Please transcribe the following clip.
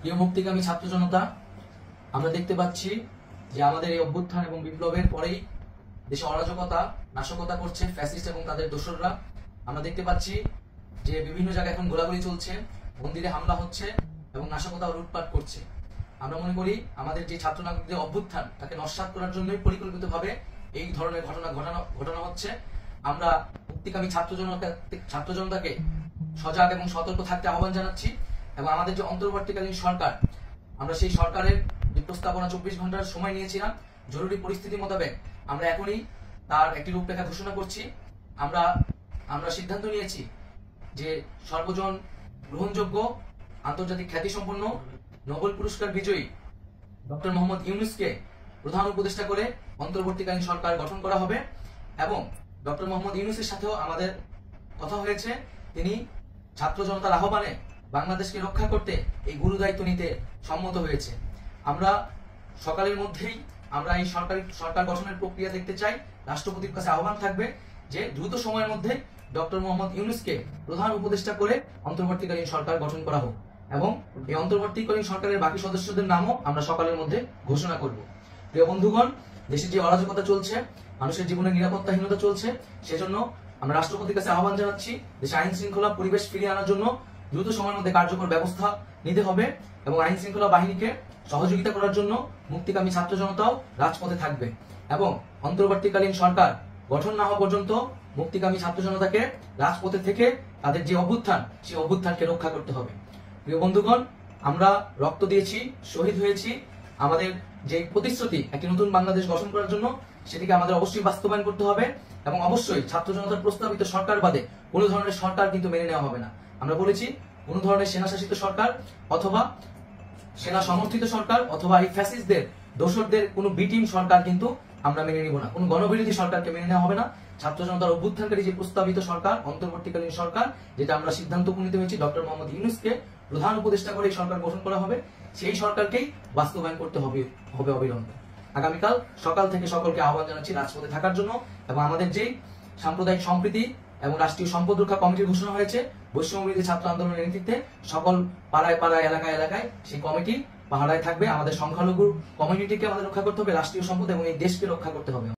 প্রিয় মুক্তিকামী ছাত্র জনতা, আমরা দেখতে পাচ্ছি যে আমাদের এই অভ্যুত্থান এবং বিপ্লবের পরেই দেশে অরাজকতা নাশকতা করছে ফ্যাসিস্ট এবং তাদের দোসররা। আমরা দেখতে পাচ্ছি যে বিভিন্ন জায়গায় এখন গোলাগুলি চলছে, মন্দিরে হামলা হচ্ছে এবং নাশকতা লুটপাট করছে। আমরা মনে করি আমাদের যে ছাত্র নাগরিকদের অভ্যুত্থান তাকে নস্যাৎ করার জন্যই পরিকল্পিতভাবে এই ধরনের ঘটনা হচ্ছে। আমরা মুক্তিকামী ছাত্র জনতাকে সজাগ এবং সতর্ক থাকতে আহ্বান জানাচ্ছি এবং আমাদের যে অন্তর্বর্তীকালীন সরকার, আমরা সেই সরকারের যে প্রস্তাবনা 24 ঘন্টার সময় নিয়েছিলাম জরুরি পরিস্থিতি মোতাবেক, আমরা এখনই তার একটি রূপরেখা ঘোষণা করছি। আমরা সিদ্ধান্ত নিয়েছি যে সর্বজন গ্রহণযোগ্য আন্তর্জাতিক খ্যাতিসম্পন্ন নোবেল পুরস্কার বিজয়ী ডক্টর মোহাম্মদ ইউনূসকে প্রধান উপদেষ্টা করে অন্তর্বর্তীকালীন সরকার গঠন করা হবে এবং ডক্টর মোহাম্মদ ইউনূসের সাথেও আমাদের কথা হয়েছে। তিনি ছাত্র জনতার আহ্বানে বাংলাদেশকে রক্ষা করতে এই গুরু দায়িত্ব নিতে সম্মত হয়েছে। আমরা সকালের মধ্যেই আমরা এই সরকার গঠনের প্রক্রিয়া দেখতে চাই। রাষ্ট্রপতির কাছে আহ্বান থাকবে যে দ্রুত সময়ের মধ্যে ডক্টর মোহাম্মদ ইউনূসকে প্রধান উপদেষ্টা করে অন্তর্বর্তীকালীন সরকার গঠন করা হোক এবং এই অন্তর্বর্তীকালীন সরকারের বাকি সদস্যদের নামও আমরা সকালের মধ্যে ঘোষণা করব। প্রিয় বন্ধুগণ, দেশে যে অরাজকতা চলছে, মানুষের জীবনে নিরাপত্তাহীনতা চলছে, সেজন্য আমরা রাষ্ট্রপতির কাছে আহ্বান জানাচ্ছি দেশে আইন শৃঙ্খলা পরিবেশ ফিরিয়ে আনার জন্য দ্রুত সময়ের মধ্যে কার্যকর ব্যবস্থা নিতে হবে এবং আইন শৃঙ্খলা বাহিনীকে সহযোগিতা করার জন্য মুক্তিকামী ছাত্র জনতাও রাজপথে থাকবে এবং অন্তর্বর্তীকালীন সরকার গঠন না হওয়া পর্যন্ত মুক্তিকামী ছাত্র জনতাকে রাজপথে থেকে তাদের যে অভ্যুত্থান, সেই অভ্যুত্থানকে রক্ষা করতে হবে। প্রিয় বন্ধুগণ, আমরা রক্ত দিয়েছি, শহীদ হয়েছি। আমাদের যে প্রতিশ্রুতি একটি নতুন বাংলাদেশ গঠন করার জন্য, সেটিকে আমাদের অবশ্যই বাস্তবায়ন করতে হবে এবং অবশ্যই ছাত্র জনতার প্রস্তাবিত সরকার বাদে কোনো ধরনের সরকার কিন্তু মেনে নেওয়া হবে না। আমরা বলেছি কোনো ধরনের সেনা শাসিত সরকার অথবা সেনা সমর্থিত সরকার অথবা এই ফ্যাসিস্টদের দোসরদের কোনো বি টিম সরকার কিন্তু আমরা মেনে নিব না। কোনো গণবিরোধী সরকারকে মেনে নেওয়া হবে না। ছাত্র জনতার অভ্যুত্থানকারী যে প্রস্তাবিত সরকার, অন্তর্বর্তীকালীন সরকার, যেটা আমরা সিদ্ধান্ত উপনীত হয়েছি ডক্টর মোহাম্মদ ইউনূসকে প্রধান উপদেষ্টা করে এই সরকার গঠন করা হবে, সেই সরকারকেই বাস্তবায়ন করতে হবে অবিলম্বে। আগামীকাল সকাল থেকে সকলকে আহ্বান জানাচ্ছি রাজপথে থাকার জন্য এবং আমাদের যেই সাম্প্রদায়িক সম্প্রীতি এবং রাষ্ট্রীয় সম্পদ রক্ষা কমিটির ঘোষণা হয়েছে বৈষম্যবিরোধী ছাত্র আন্দোলনের নেতৃত্বে, সকল পাড়ায় পাড়ায় এলাকায় সেই কমিটি পাহারায় থাকবে। আমাদের সংখ্যালঘু কমিউনিটিকে আমাদের রক্ষা করতে হবে, রাষ্ট্রীয় সম্পদ এবং এই দেশকে রক্ষা করতে হবে।